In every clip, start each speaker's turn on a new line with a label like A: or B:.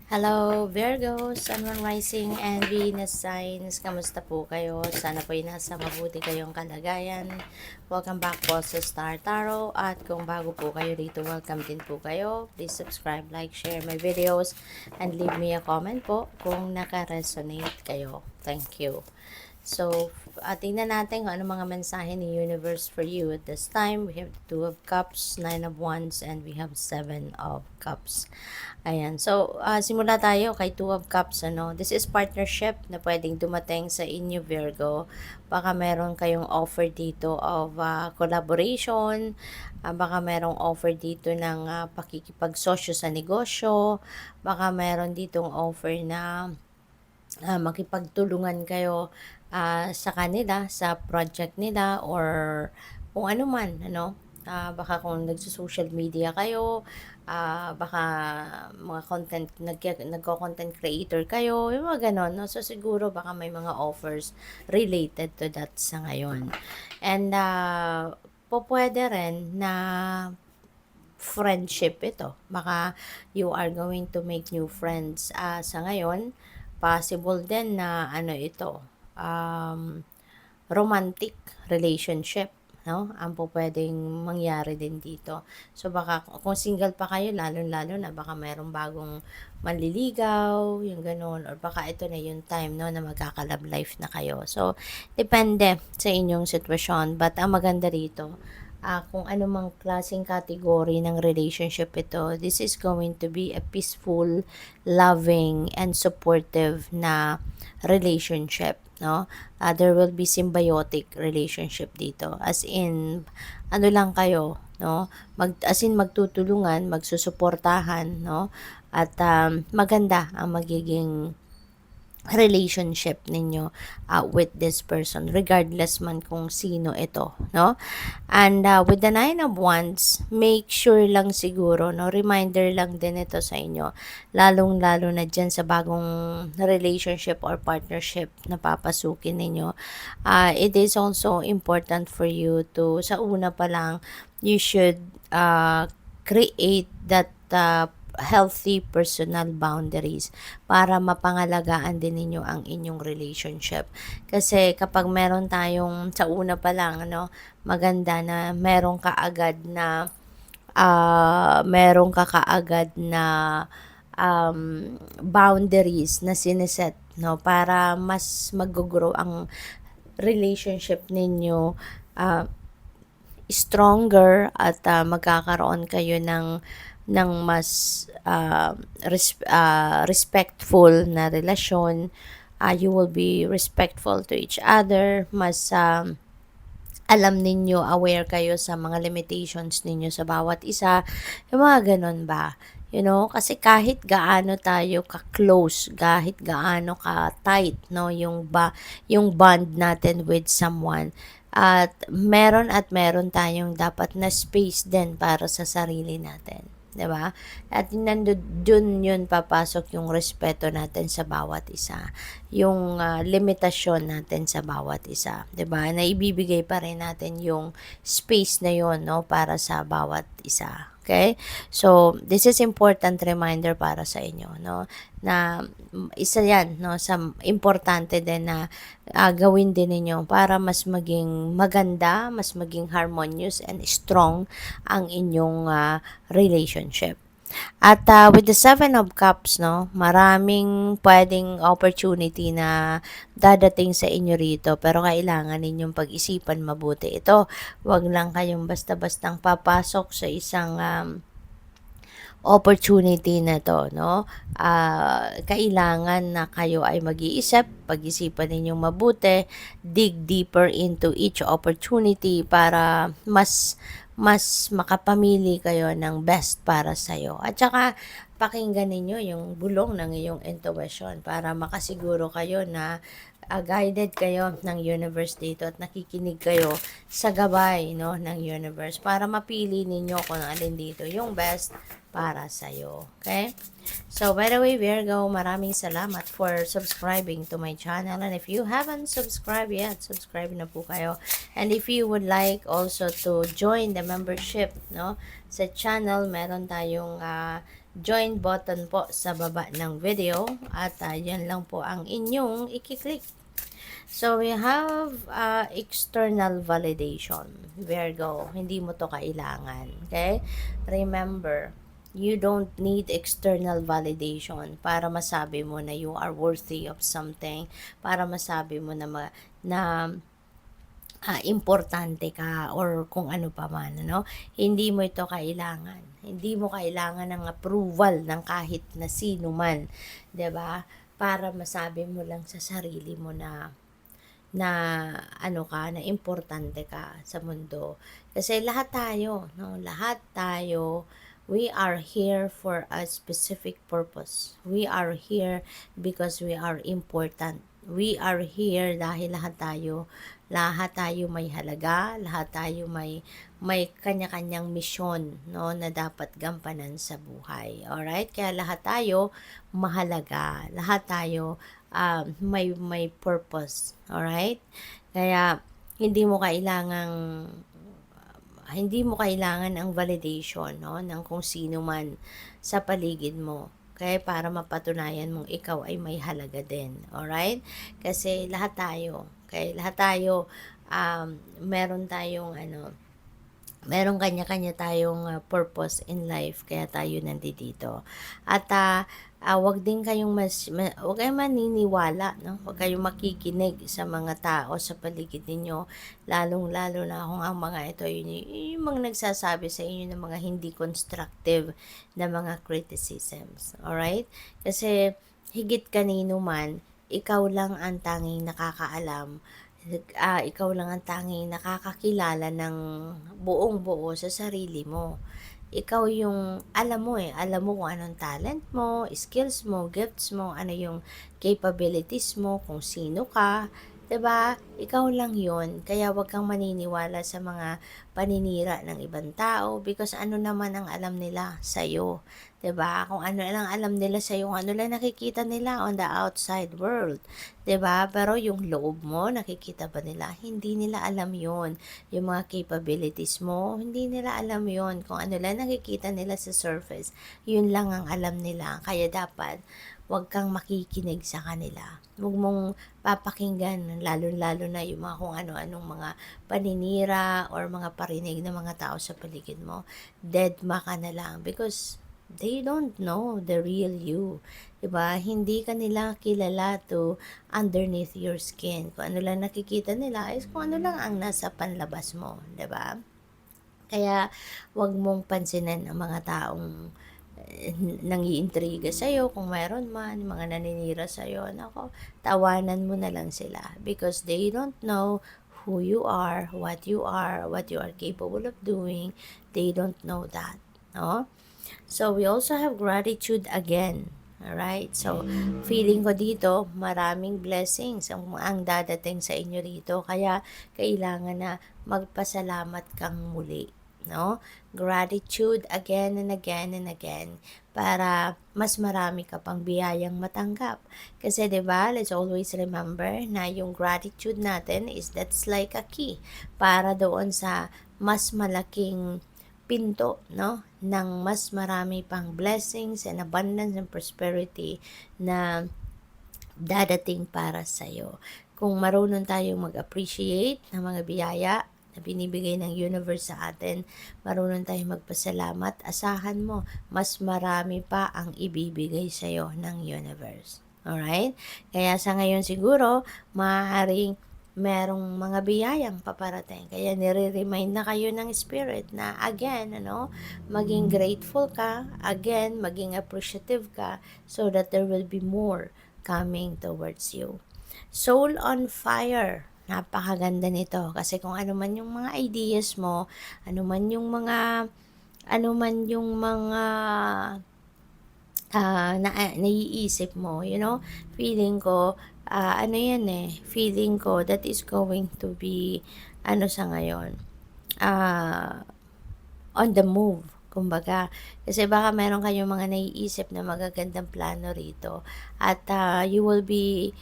A: Hello, Virgo, Sun, Moon, Rising, and Venus signs. Kamusta po kayo? Sana po ay nasa mabuti kayong kalagayan. Welcome back po sa Star Tarot. At kung bago po kayo dito, welcome din po kayo. Please subscribe, like, share my videos, and leave me a comment po kung naka-resonate kayo. Thank you. So, tingnan natin kung ano mga mensahe ni Universe for you at this time. We have the Two of Cups, Nine of Wands, and we have Seven of Cups. Ayan. So, simula tayo kay Two of Cups. This is partnership na pwedeng dumating sa inyo, Virgo. Baka meron kayong offer dito of collaboration. Baka merong offer dito ng pakikipagsosyo sa negosyo. Baka meron ditong offer na makipagtulungan kayo sa kanila, sa project nila, or kung ano man, baka kung nagso-social media kayo, baka mga nagko-content creator kayo, yung mga ganon, no? So, siguro baka may mga offers related to that sa ngayon. And, pwede rin na friendship ito. Baka you are going to make new friends sa ngayon. Possible din na ito, romantic relationship, no? Ang pwedeng mangyari din dito. So baka kung single pa kayo, lalo-lalo na baka mayroong bagong manliligaw, yung ganun, or baka ito na yung time, no, na magkaka-love life na kayo. So depende sa inyong sitwasyon, but ang maganda rito, kung anumang klaseng category ng relationship ito, this is going to be a peaceful, loving, and supportive na relationship, no? There will be symbiotic relationship dito. As in, ano lang kayo, no? As in, magtutulungan, magsusuportahan, no? At maganda ang magiging relationship ninyo with this person, regardless man kung sino ito, no? And with the Nine of Wands, make sure lang siguro, no, reminder lang din ito sa inyo, lalong-lalo na dyan sa bagong relationship or partnership na papasukin ninyo. It is also important for you to, sa una pa lang, you should create that healthy personal boundaries para mapangalagaan din ninyo ang inyong relationship. Kasi kapag meron tayong sa una pa lang, maganda na meron ka kaagad na boundaries na sineset, no, para mas mag-grow ang relationship ninyo stronger at magkakaroon kayo ng mas respectful na relasyon. You will be respectful to each other, mas alam ninyo, aware kayo sa mga limitations ninyo sa bawat isa, yung mga ganun ba? Kasi kahit gaano tayo ka-close, kahit gaano ka-tight, no, yung bond natin with someone, at meron tayong dapat na space din para sa sarili natin. 'Di ba? At nandun yun papasok yung respeto natin sa bawat isa. Yung limitasyon natin sa bawat isa. 'Di ba? Na ibibigay pa rin natin yung space na yon, no, para sa bawat isa. Okay? So, this is important reminder para sa inyo, no? Na isa yan, no, sa importante din na gawin din ninyo para mas maging maganda, mas maging harmonious and strong ang inyong relationship. At with the Seven of Cups, no, maraming pwedeng opportunity na dadating sa inyo rito, pero kailangan ninyong pag-isipan mabuti ito. Huwag lang kayong basta-bastang papasok sa isang opportunity na to, no? Kailangan na kayo ay mag-iisip, pag-isipan ninyong mabuti, dig deeper into each opportunity para mas makapamili kayo ng best para sa'yo. At saka, pakinggan ninyo yung bulong ng iyong intuition para makasiguro kayo na guided kayo ng universe dito at nakikinig kayo sa gabay, no, ng universe para mapili ninyo kung alin dito yung best para sa'yo. Okay? So, by the way, Virgo, maraming salamat for subscribing to my channel. And if you haven't subscribed yet, subscribe na po kayo. And if you would like also to join the membership, no, sa channel, meron tayong join button po sa baba ng video at yan lang po ang inyong i-click. So, we have external validation. Virgo, hindi mo to kailangan. Okay? Remember, you don't need external validation para masabi mo na you are worthy of something, para masabi mo na importante ka or kung ano pa man, ano? Hindi mo ito kailangan. Hindi mo kailangan ng approval ng kahit na sino man, 'di ba? Para masabi mo lang sa sarili mo na ano ka, na importante ka sa mundo. Kasi lahat tayo, no? Lahat tayo, we are here for a specific purpose. We are here because we are important. We are here dahil lahat tayo may halaga, lahat tayo may kanya-kanyang misyon, no, na dapat gampanan sa buhay. Alright? Kaya lahat tayo mahalaga. Lahat tayo may purpose. Alright? Kaya hindi mo kailangan ang validation, no, ng kung sino man sa paligid mo. Okay, para mapatunayan mong ikaw ay may halaga din. Alright? Kasi lahat tayo, okay, lahat tayo, meron kanya-kanya tayong purpose in life, kaya tayo nandito. At wag din kayong wag kayong maniniwala, no? Wag kayong makikinig sa mga tao sa paligid ninyo, lalong-lalo na kung ang mga ito yung mga nagsasabi sa inyo ng mga hindi constructive na mga criticisms. Alright? Kasi higit kanino man, ikaw lang ang tanging nakakaalam, ikaw lang ang tanging nakakakilala ng buong-buo sa sarili mo. Ikaw yung alam mo kung anong talent mo, skills mo, gifts mo, ano yung capabilities mo, kung sino ka, 'di ba? Ikaw lang 'yon. Kaya 'wag kang maniniwala sa mga paninira ng ibang tao because ano naman ang alam nila sa iyo, 'di ba? Kung ano lang alam nila sa iyo, kung ano lang nakikita nila on the outside world, 'di ba? Pero yung loob mo, nakikita ba nila? Hindi nila alam 'yon. Yung mga capabilities mo, hindi nila alam 'yon. Kung ano lang nakikita nila sa surface, 'yun lang ang alam nila. Kaya dapat 'wag kang makikinig sa kanila. Huwag mong papakinggan, lalo-lalo na yung mga kung ano-anong mga paninira or mga parinig ng mga tao sa paligid mo. Dedma ka na lang because they don't know the real you. 'Di ba? Hindi ka nila kilala to underneath your skin. Kung ano lang nakikita nila is kung ano lang ang nasa panlabas mo, 'di ba? Kaya 'wag mong pansinin ang mga taong nang-iintriga sa'yo kung meron man, mga naninira sa'yo, naku, tawanan mo na lang sila because they don't know who you are, what you are capable of doing. They don't know that, no? So, we also have gratitude again. Alright? So, feeling ko dito, maraming blessings ang dadating sa inyo rito. Kaya, kailangan na magpasalamat kang muli. No? Gratitude again and again and again para mas marami ka pang biyayang matanggap. Kasi 'di ba, let's always remember na yung gratitude natin that's like a key para doon sa mas malaking pinto, no, ng mas marami pang blessings and abundance and prosperity na dadating para sa iyo. Kung marunong tayong mag-appreciate ng mga biyaya na binibigay ng universe sa atin, marunong tayong magpasalamat, asahan mo, mas marami pa ang ibibigay sa iyo ng universe. Alright? Kaya sa ngayon siguro, maaaring merong mga biyayang paparating. Kaya nire-remind na kayo ng spirit na again, maging grateful ka, again, maging appreciative ka so that there will be more coming towards you. Soul on fire. Napakaganda nito kasi kung ano man yung mga ideas mo, ano man yung mga naiisip mo, feeling ko, feeling ko that is going to be, sa ngayon, on the move, kumbaga. Kasi baka meron kayong mga naiisip na magagandang plano rito at you will be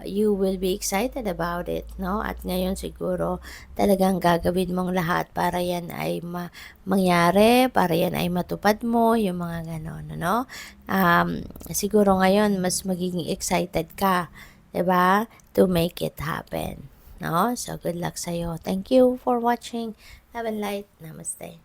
A: you will be excited about it, no? At ngayon siguro talagang gagawin mong lahat para yan ay mangyari, para yan ay matupad mo, yung mga gano'n, ano? Siguro ngayon mas magiging excited ka, 'di ba? To make it happen, no? So good luck sa'yo. Thank you for watching. Have a light. Namaste.